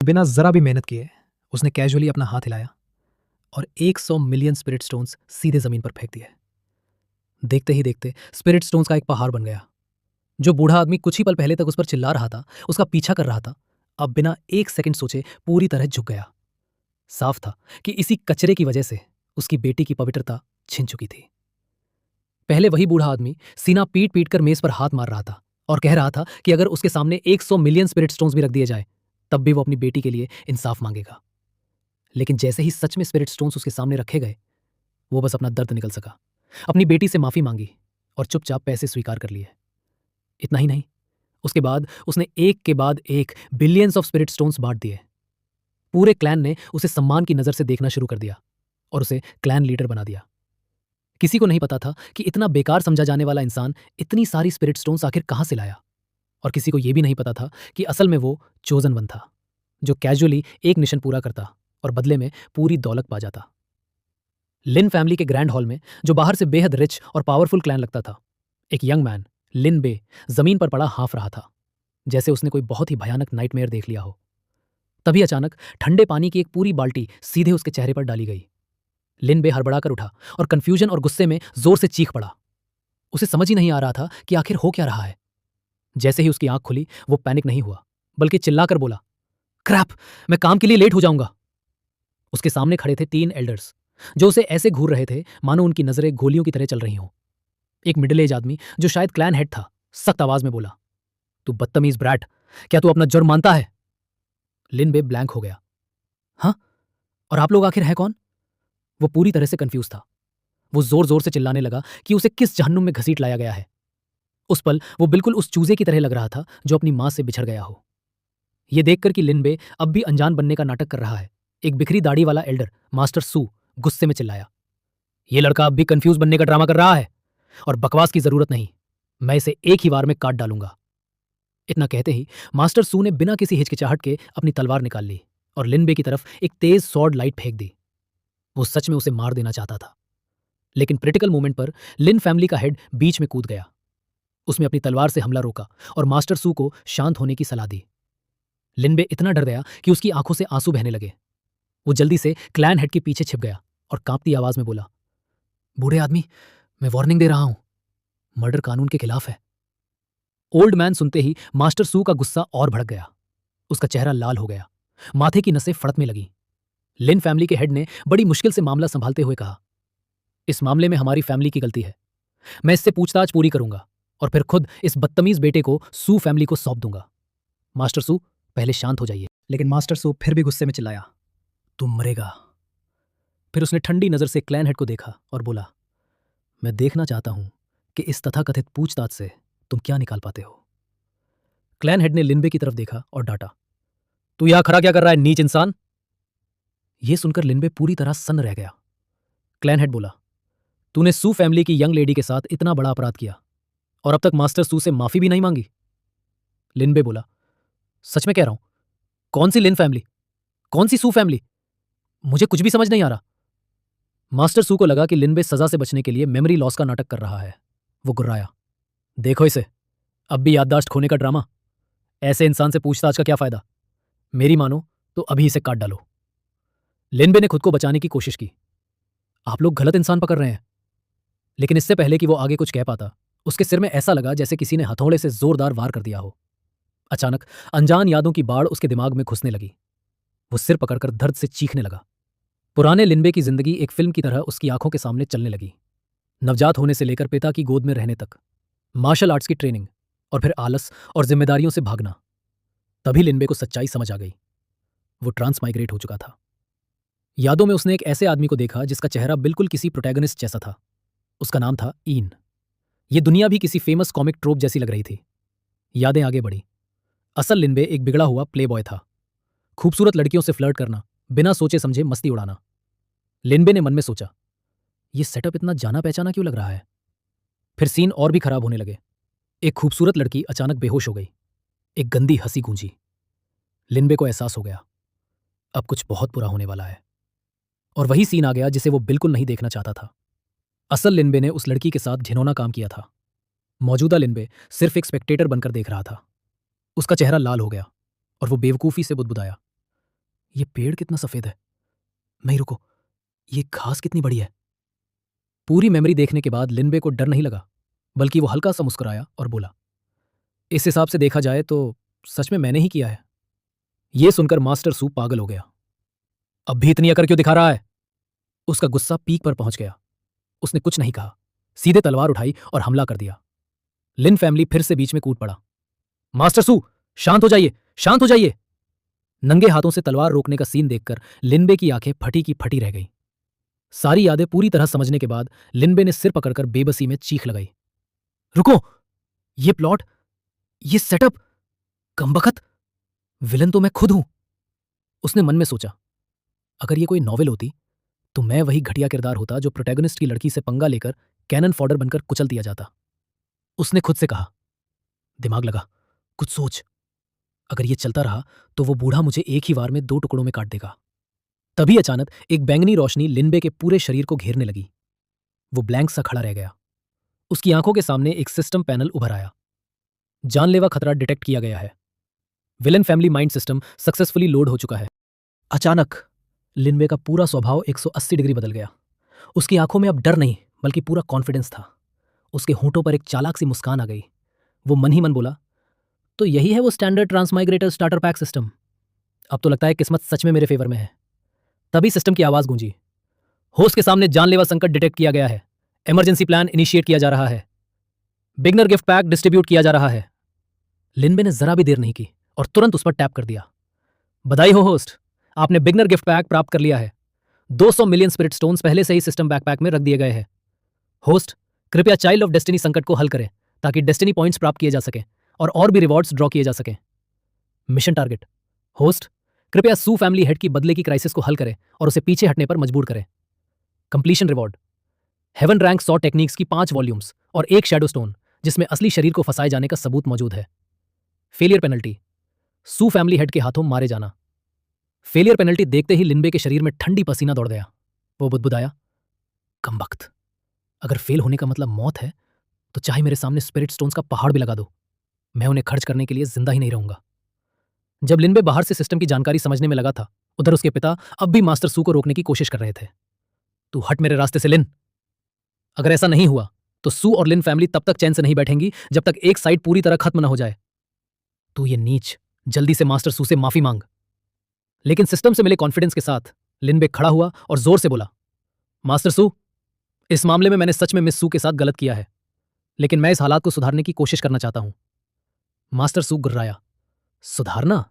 बिना जरा भी मेहनत किए उसने कैजुअली अपना हाथ हिलाया और 100 मिलियन स्पिरिट स्टोन्स सीधे जमीन पर फेंक दिए। देखते ही देखते स्पिरिट स्टोन्स का एक पहाड़ बन गया। जो बूढ़ा आदमी कुछ ही पल पहले तक उस पर चिल्ला रहा था, उसका पीछा कर रहा था, अब बिना एक सेकंड सोचे पूरी तरह झुक गया। साफ था कि इसी कचरे की वजह से उसकी बेटी की पवित्रता छिन चुकी थी। पहले वही बूढ़ा आदमी सीना पीट पीट कर मेज पर हाथ मार रहा था और कह रहा था कि अगर उसके सामने 100 मिलियन स्पिरिट स्टोन्स भी रख दिए जाए तब भी वो अपनी बेटी के लिए इंसाफ मांगेगा। लेकिन जैसे ही सच में स्पिरिट स्टोन्स उसके सामने रखे गए, वो बस अपना दर्द निकल सका, अपनी बेटी से माफी मांगी और चुपचाप पैसे स्वीकार कर लिए। इतना ही नहीं, उसके बाद उसने एक के बाद एक बिलियंस ऑफ स्पिरिट स्टोन्स बांट दिए। पूरे क्लैन ने उसे सम्मान की नजर से देखना शुरू कर दिया और उसे क्लैन लीडर बना दिया। किसी को नहीं पता था कि इतना बेकार समझा जाने वाला इंसान इतनी सारी स्पिरिट स्टोन्स आखिर कहां से लाया, और किसी को यह भी नहीं पता था कि असल में वो चोजन वन था, जो कैजुअली एक मिशन पूरा करता और बदले में पूरी दौलत पा जाता। लिन फैमिली के ग्रैंड हॉल में, जो बाहर से बेहद रिच और पावरफुल क्लैन लगता था, एक यंग मैन लिन बे जमीन पर पड़ा हाँफ रहा था, जैसे उसने कोई बहुत ही भयानक नाइटमेयर देख लिया हो। तभी अचानक ठंडे पानी की एक पूरी बाल्टी सीधे उसके चेहरे पर डाली गई। लिन बे हड़बड़ाकर उठा और कंफ्यूजन और गुस्से में जोर से चीख पड़ा। उसे समझ ही नहीं आ रहा था कि आखिर हो क्या रहा है। जैसे ही उसकी आंख खुली, वो पैनिक नहीं हुआ, बल्कि चिल्लाकर बोला, क्रैप, मैं काम के लिए लेट हो जाऊंगा। उसके सामने खड़े थे 3 एल्डर्स, जो उसे ऐसे घूर रहे थे मानो उनकी नजरें गोलियों की तरह चल रही हों। एक मिडिल एज आदमी, जो शायद क्लैन हेड था, सख्त आवाज में बोला, तू बदतमीज ब्रैट, क्या तू अपना जुर्म मानता है? लिन बे ब्लैंक हो गया। हाँ, और आप लोग आखिर है कौन? वो पूरी तरह से कंफ्यूज था। वो जोर जोर से चिल्लाने लगा कि उसे किस जहन्नुम में घसीट लाया गया है। उस पल वो बिल्कुल उस चूजे की तरह लग रहा था जो अपनी मां से बिछड़ गया हो। यह देखकर कि लिन बे अब भी अनजान बनने का नाटक कर रहा है, एक बिखरी दाढ़ी वाला एल्डर मास्टर सू गुस्से में चिल्लाया, यह लड़का अब भी कंफ्यूज बनने का ड्रामा कर रहा है, और बकवास की जरूरत नहीं, मैं इसे एक ही वार में काट डालूंगा। इतना कहते ही मास्टर सू ने बिना किसी हिचकिचाहट के अपनी तलवार निकाल ली और लिनबे की तरफ एक तेज सॉर्ड लाइट फेंक दी। वो सच में उसे मार देना चाहता था, लेकिन क्रिटिकल मोमेंट पर लिन फैमिली का हेड बीच में कूद गया। उसने अपनी तलवार से हमला रोका और मास्टर सू को शांत होने की सलाह दी। लिनबे इतना डर गया कि उसकी आंखों से आंसू बहने लगे। वो जल्दी से क्लैन हेड के पीछे छिप गया और कांपती आवाज में बोला, बूढ़े आदमी, मैं वार्निंग दे रहा हूं, मर्डर कानून के खिलाफ है। ओल्ड मैन सुनते ही मास्टर सू का गुस्सा और भड़क गया। उसका चेहरा लाल हो गया, माथे की नसें फड़कने लगी। लिन फैमिली के हेड ने बड़ी मुश्किल से मामला संभालते हुए कहा, इस मामले में हमारी फैमिली की गलती है। मैं इससे पूछताछ पूरी करूंगा और फिर खुद इस बदतमीज बेटे को सू फैमिली को सौंप दूंगा। मास्टर सू, पहले शांत हो जाइए। लेकिन मास्टर सू फिर भी गुस्से में चिल्लाया, तुम मरेगा। फिर उसने ठंडी नजर से क्लैन हेड को देखा और बोला, मैं देखना चाहता हूं कि इस तथाकथित पूछताछ से तुम क्या निकाल पाते हो। क्लैन हेड ने लिनबे की तरफ देखा और डांटा, तू यहां खड़ा क्या कर रहा है, नीच इंसान? यह सुनकर लिनबे पूरी तरह सन्न रह गया। क्लैन हेड बोला, तूने सू फैमिली की यंग लेडी के साथ इतना बड़ा अपराध किया और अब तक मास्टर सू से माफी भी नहीं मांगी? लिनबे बोला, सच में कह रहा हूं, कौन सी लिन फैमिली, कौन सी सू फैमिली, मुझे कुछ भी समझ नहीं आ रहा। मास्टर सू को लगा कि लिनबे सजा से बचने के लिए मेमोरी लॉस का नाटक कर रहा है। वो गुर्राया, देखो इसे, अब भी याददाश्त खोने का ड्रामा। ऐसे इंसान से पूछताछ का क्या फायदा? मेरी मानो तो अभी इसे काट डालो। लिनबे ने खुद को बचाने की कोशिश की, आप लोग गलत इंसान पकड़ रहे हैं। लेकिन इससे पहले कि वो आगे कुछ कह पाता, उसके सिर में ऐसा लगा जैसे किसी ने हथौड़े से जोरदार वार कर दिया हो। अचानक अनजान यादों की बाढ़ उसके दिमाग में घुसने लगी। वो सिर पकड़कर दर्द से चीखने लगा। पुराने लिनबे की जिंदगी एक फिल्म की तरह उसकी आंखों के सामने चलने लगी। नवजात होने से लेकर पिता की गोद में रहने तक, मार्शल आर्ट्स की ट्रेनिंग, और फिर आलस और जिम्मेदारियों से भागना। तभी लिनबे को सच्चाई समझ आ गई। वो ट्रांसमाइग्रेट हो चुका था। यादों में उसने एक ऐसे आदमी को देखा जिसका चेहरा बिल्कुल किसी प्रोटैगनिस्ट जैसा था। उसका नाम था ईन। ये दुनिया भी किसी फेमस कॉमिक ट्रोप जैसी लग रही थी। यादें आगे बढ़ी। असल लिनबे एक बिगड़ा हुआ प्ले बॉय था। खूबसूरत लड़कियों से फ्लर्ट करना, बिना सोचे समझे मस्ती उड़ाना। लिनबे ने मन में सोचा, ये सेटअप इतना जाना पहचाना क्यों लग रहा है? फिर सीन और भी खराब होने लगे। एक खूबसूरत लड़की अचानक बेहोश हो गई। एक गंदी हंसी गूंजी। लिनबे को एहसास हो गया, अब कुछ बहुत बुरा होने वाला है। और वही सीन आ गया जिसे वो बिल्कुल नहीं देखना चाहता था। असल लिनबे ने उस लड़की के साथ घिनौना काम किया था। मौजूदा लिनबे सिर्फ एक स्पेक्टेटर बनकर देख रहा था। उसका चेहरा लाल हो गया और वो बेवकूफी से बुदबुदाया, ये पेड़ कितना सफेद है। नहीं रुको, ये घास कितनी बड़ी है। पूरी मेमोरी देखने के बाद लिनबे को डर नहीं लगा, बल्कि वो हल्का सा मुस्कुराया और बोला, इस हिसाब से देखा जाए तो सच में मैंने ही किया है। ये सुनकर मास्टर सू पागल हो गया। अब भी इतनी अकड़ क्यों दिखा रहा है? उसका गुस्सा पीक पर पहुंच गया। उसने कुछ नहीं कहा, सीधे तलवार उठाई और हमला कर दिया। लिन फैमिली फिर से बीच में कूद पड़ा। मास्टर सू, शांत हो जाइए, शांत हो जाइए। नंगे हाथों से तलवार रोकने का सीन देखकर लिनबे की आंखें फटी की फटी रह गईं। सारी यादें पूरी तरह समझने के बाद लिनबे ने सिर पकड़कर बेबसी में चीख लगाई। रुको, ये प्लॉट, ये सेटअप, कमबख्त, विलन तो मैं खुद हूं। उसने मन में सोचा, अगर ये कोई नॉवेल होती तो मैं वही घटिया किरदार होता जो प्रोटैगनिस्ट की लड़की से पंगा लेकर कैनन फॉडर बनकर कुचल दिया जाता। उसने खुद से कहा, दिमाग लगा, कुछ सोच। अगर ये चलता रहा तो वो बूढ़ा मुझे एक ही वार में 2 टुकड़ों में काट देगा। तभी अचानक एक बैंगनी रोशनी लिनबे के पूरे शरीर को घेरने लगी। वो ब्लैंक सा खड़ा रह गया। उसकी आंखों के सामने एक सिस्टम पैनल उभर आया। जानलेवा खतरा डिटेक्ट किया गया है। Villain family mind system successfully load हो चुका है। अचानक लिनबे का पूरा स्वभाव 180 डिग्री बदल गया। उसकी आंखों में अब डर नहीं, बल्कि पूरा कॉन्फिडेंस था। उसके होंठों पर एक चालाक सी मुस्कान आ गई। वो मन ही मन बोला, तो यही है वो स्टैंडर्ड ट्रांसमाइग्रेटर स्टार्टर पैक सिस्टम। अब तो लगता है किस्मत सच में मेरे फेवर में है। तभी सिस्टम की आवाज गूंजी। होस्ट के सामने जानलेवा संकट डिटेक्ट किया गया है। इमरजेंसी प्लान इनिशिएट किया जा रहा है। बिगनर गिफ्ट पैक डिस्ट्रीब्यूट किया जा रहा है। लिनबे ने जरा भी देर नहीं की और तुरंत उस पर टैप कर दिया। बधाई हो होस्ट, आपने बिगनर गिफ्ट पैक प्राप्त कर लिया है। 200 मिलियन स्पिरिट स्टोन्स पहले से ही सिस्टम बैकपैक में रख दिए गए हैं। होस्ट, कृपया चाइल्ड ऑफ डेस्टिनी संकट को हल करें ताकि डेस्टिनी पॉइंट्स प्राप्त किए जा सकें और भी रिवॉर्ड्स ड्रॉ किए जा सकें। मिशन टारगेट, होस्ट, कृपया सू फैमिली हेड की बदले की क्राइसिस को हल करें और उसे पीछे हटने पर मजबूर करें। Completion reward, heaven rank 100 techniques की 5 वॉल्यूम्स और एक शैडो स्टोन जिसमें असली शरीर को फंसाए जाने का सबूत मौजूद है। फेलियर पेनल्टी, सू फैमिली हेड के हाथों मारे जाना। फेलियर पेनल्टी देखते ही लिनबे के शरीर में ठंडी पसीना दौड़ गया। वो बुदबुदाया, कमबख्त, अगर फेल होने का मतलब मौत है तो चाहे मेरे सामने स्पिरिट स्टोन्स का पहाड़ भी लगा दो, मैं उन्हें खर्च करने के लिए जिंदा ही नहीं रहूंगा। जब लिनबे बाहर से सिस्टम की जानकारी समझने में लगा था, उधर उसके पिता अब भी मास्टर सू को रोकने की कोशिश कर रहे थे। तू हट मेरे रास्ते से लिन। अगर ऐसा नहीं हुआ तो सू और लिन फैमिली तब तक चैन से नहीं बैठेंगी जब तक एक साइड पूरी तरह खत्म न हो जाए। तू ये नीच, जल्दी से मास्टर सू से माफी मांग। लेकिन सिस्टम से मिले कॉन्फिडेंस के साथ लिनबे खड़ा हुआ और जोर से बोला, मास्टर सू, इस मामले में मैंने सच में मिस सू के साथ गलत किया है, लेकिन मैं इस हालात को सुधारने की कोशिश करना चाहता हूं। मास्टर सू गुर्राया, सुधारना?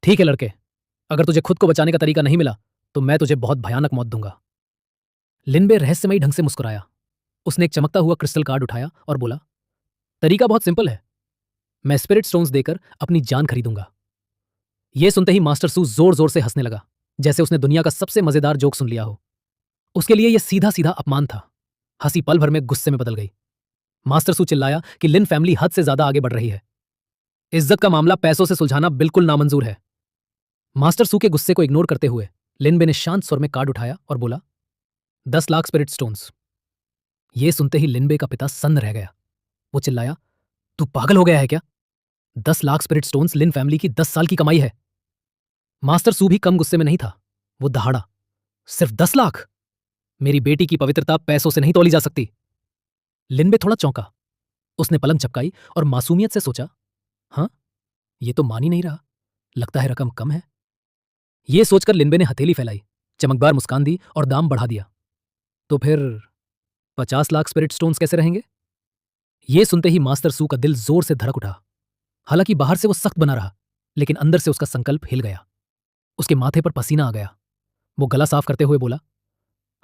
ठीक है लड़के, अगर तुझे खुद को बचाने का तरीका नहीं मिला तो मैं तुझे बहुत भयानक मौत दूंगा। लिनबे रहस्यमयी ढंग से मुस्कुराया। उसने एक चमकता हुआ क्रिस्टल कार्ड उठाया और बोला, तरीका बहुत सिंपल है, मैं स्पिरिट स्टोन्स देकर अपनी जान खरीदूंगा। यह सुनते ही मास्टर सू जोर जोर से हंसने लगा, जैसे उसने दुनिया का सबसे मजेदार जोक सुन लिया हो। उसके लिए यह सीधा सीधा अपमान था। हंसी पल भर में गुस्से में बदल गई। मास्टर सू चिल्लाया कि लिन फैमिली हद से ज्यादा आगे बढ़ रही है। इज्जत का मामला पैसों से सुलझाना बिल्कुल नामंजूर है। मास्टर सू के गुस्से को इग्नोर करते हुए लिनबे ने शांत स्वर में कार्ड उठाया और बोला, 10 लाख स्पिरिट स्टोन्स। यह सुनते ही लिनबे का पिता सन्न रह गया। वो चिल्लाया, तू पागल हो गया है क्या? 10 लाख स्पिरिट स्टोन्स लिन फैमिली की 10 साल की कमाई है। मास्टर सू भी कम गुस्से में नहीं था। वो दहाड़ा, सिर्फ 10 लाख? मेरी बेटी की पवित्रता पैसों से नहीं तोली जा सकती। लिनबे थोड़ा चौंका। उसने पलंग झपकाई और मासूमियत से सोचा, हाँ, ये तो मान ही नहीं रहा, लगता है रकम कम है। ये सोचकर लिनबे ने हथेली फैलाई, चमकदार मुस्कान दी और दाम बढ़ा दिया। तो फिर 50 लाख स्पिरिट स्टोन्स कैसे रहेंगे? ये सुनते ही मास्टर सू का दिल जोर से धड़क उठा। हालांकि बाहर से वो सख्त बना रहा, लेकिन अंदर से उसका संकल्प हिल गया। उसके माथे पर पसीना आ गया। वो गला साफ करते हुए बोला,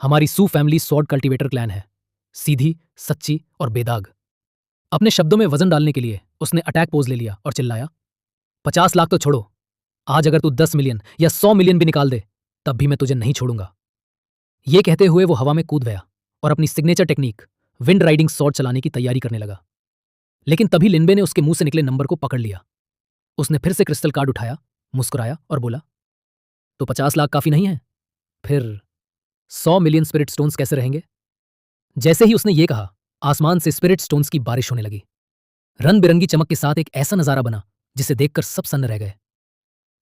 हमारी सू फैमिली स्वॉर्ड कल्टीवेटर क्लैन है, सीधी, सच्ची और बेदाग। अपने शब्दों में वजन डालने के लिए उसने अटैक पोज ले लिया और चिल्लाया, 50 लाख तो छोड़ो, आज अगर तू 10 मिलियन या 100 मिलियन भी निकाल दे तब भी मैं तुझे नहीं छोड़ूंगा। ये कहते हुए वो हवा में कूद गया और अपनी signature technique wind riding sword चलाने की तैयारी करने लगा। लेकिन तभी लिनबे ने उसके मुंह से निकले नंबर को पकड़ लिया। उसने फिर से क्रिस्टल कार्ड उठाया, मुस्कुराया और बोला, तो 50 लाख काफी नहीं है? फिर 100 मिलियन स्पिरिट स्टोन्स कैसे रहेंगे? जैसे ही उसने ये कहा, आसमान से स्पिरिट स्टोन्स की बारिश होने लगी। रंग बिरंगी चमक के साथ एक ऐसा नजारा बना जिसे देखकर सब सन्न रह गए।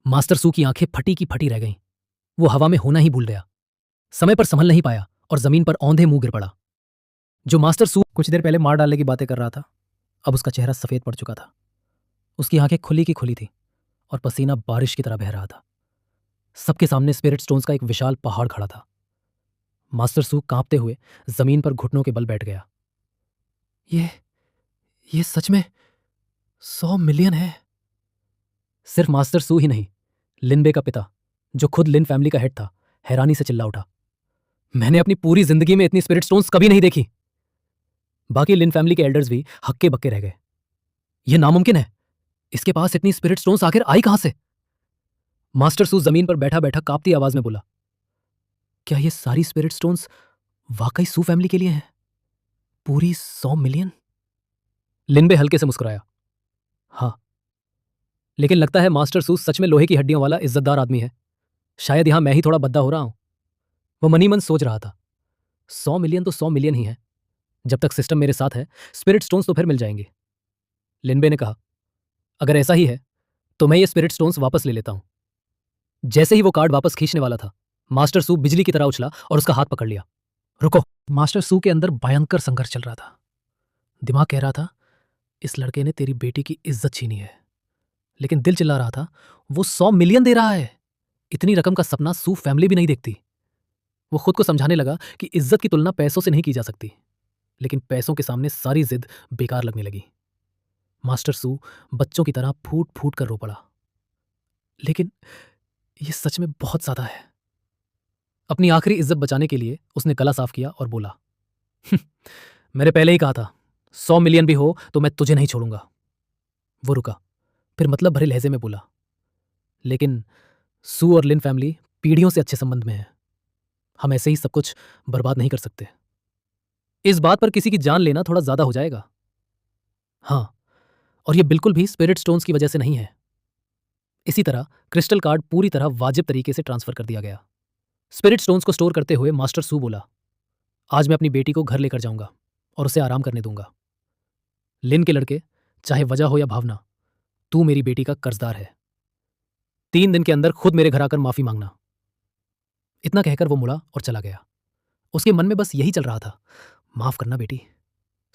मास्टर सू की आंखें फटी की फटी रह गईं। वो हवा में होना ही भूल गया, समय पर संभल नहीं पाया और जमीन पर औंधे मुंह गिर पड़ा। जो मास्टर सू कुछ देर पहले मार डालने की बातें कर रहा था, अब उसका चेहरा सफेद पड़ चुका था। उसकी आंखें खुली की खुली थी और पसीना बारिश की तरह बह रहा था। सबके सामने स्पिरिट स्टोन्स का एक विशाल पहाड़ खड़ा था। मास्टर सू कांपते हुए जमीन पर घुटनों के बल बैठ गया। ये सच में 100 मिलियन है। सिर्फ मास्टर सू ही नहीं, लिनबे का पिता, जो खुद लिन फैमिली का हेड था, हैरानी से चिल्ला उठा, मैंने अपनी पूरी जिंदगी में इतनी स्पिरिट स्टोन्स कभी नहीं देखी। बाकी लिन फैमिली के एल्डर्स भी हक्के बक्के रह गए। यह नामुमकिन है, इसके पास इतनी स्पिरिट स्टोन्स आखिर आई कहां से? मास्टर सू जमीन पर बैठा बैठा कांपती आवाज में बोला, क्या ये सारी स्पिरिट स्टोन्स वाकई सू फैमिली के लिए हैं? पूरी 100 मिलियन? लिनबे हल्के से मुस्कुराया, हाँ, लेकिन लगता है मास्टर सू सच में लोहे की हड्डियों वाला इज्जतदार आदमी है। शायद यहां मैं ही थोड़ा बद्दा हो रहा हूं। वो मनी मन सोच रहा था, 100 मिलियन तो 100 मिलियन ही है। जब तक सिस्टम मेरे साथ है, स्पिरिट स्टोन्स तो फिर मिल जाएंगे। लिनबे ने कहा, अगर ऐसा ही है तो मैं ये स्पिरिट स्टोन्स वापस ले लेता हूं। जैसे ही वो कार्ड वापस खींचने वाला था, मास्टर सू बिजली की तरह उछला और उसका हाथ पकड़ लिया। रुको। मास्टर सू के अंदर भयंकर संघर्ष चल रहा था। दिमाग कह रहा था, इस लड़के ने तेरी बेटी की इज्जत छीनी है, लेकिन दिल चिल्ला रहा था, वो 100 मिलियन दे रहा है। इतनी रकम का सपना सू फैमिली भी नहीं देखती। वो खुद को समझाने लगा कि इज्जत की तुलना पैसों से नहीं की जा सकती, लेकिन पैसों के सामने सारी जिद बेकार लगने लगी। मास्टर सू बच्चों की तरह फूट फूट कर रो पड़ा, लेकिन ये सच में बहुत ज्यादा है। अपनी आखिरी इज्जत बचाने के लिए उसने गला साफ किया और बोला, मैंने पहले ही कहा था, 100 मिलियन भी हो तो मैं तुझे नहीं छोड़ूंगा। वो रुका, फिर मतलब भरे लहजे में बोला, लेकिन सू और लिन फैमिली पीढ़ियों से अच्छे संबंध में है। हम ऐसे ही सब कुछ बर्बाद नहीं कर सकते। इस बात पर किसी की जान लेना थोड़ा ज्यादा हो जाएगा। हाँ, और ये बिल्कुल भी स्पिरिट स्टोन्स की वजह से नहीं है। इसी तरह क्रिस्टल कार्ड पूरी तरह वाजिब तरीके से ट्रांसफर कर दिया गया। स्पिरिट स्टोन्स को स्टोर करते हुए मास्टर सू बोला, आज मैं अपनी बेटी को घर लेकर जाऊंगा और उसे आराम करने दूंगा। लिन के लड़के, चाहे वजह हो या भावना, तू मेरी बेटी का कर्जदार है। 3 दिन के अंदर खुद मेरे घर आकर माफी मांगना। इतना कहकर वो मुड़ा और चला गया। उसके मन में बस यही चल रहा था, माफ करना बेटी,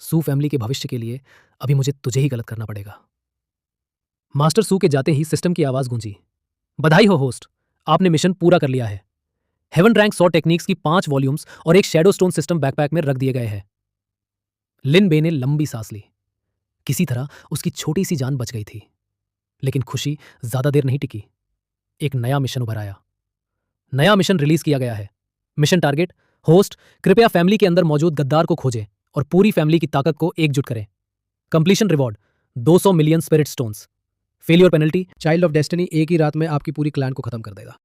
सू फैमिली के भविष्य के लिए अभी मुझे तुझे ही गलत करना पड़ेगा। मास्टर सू के जाते ही सिस्टम की आवाज गूंजी, बधाई हो होस्ट, आपने मिशन पूरा कर लिया है। हेवन रैंक 100 टेक्निक्स की 5 वॉल्यूम्स और एक शैडो स्टोन सिस्टम बैकपैक में रख दिए गए हैं। लिन बे ने लंबी सांस ली। किसी तरह उसकी छोटी सी जान बच गई थी, लेकिन खुशी ज्यादा देर नहीं टिकी। एक नया मिशन उभर आया। नया मिशन रिलीज किया गया है। मिशन टारगेट, होस्ट कृपया फैमिली के अंदर मौजूद गद्दार को खोजें और पूरी फैमिली की ताकत को एकजुट करें। Completion reward 200 million spirit stones. Failure penalty, child of destiny एक ही रात में आपकी पूरी क्लैन को खत्म कर देगा।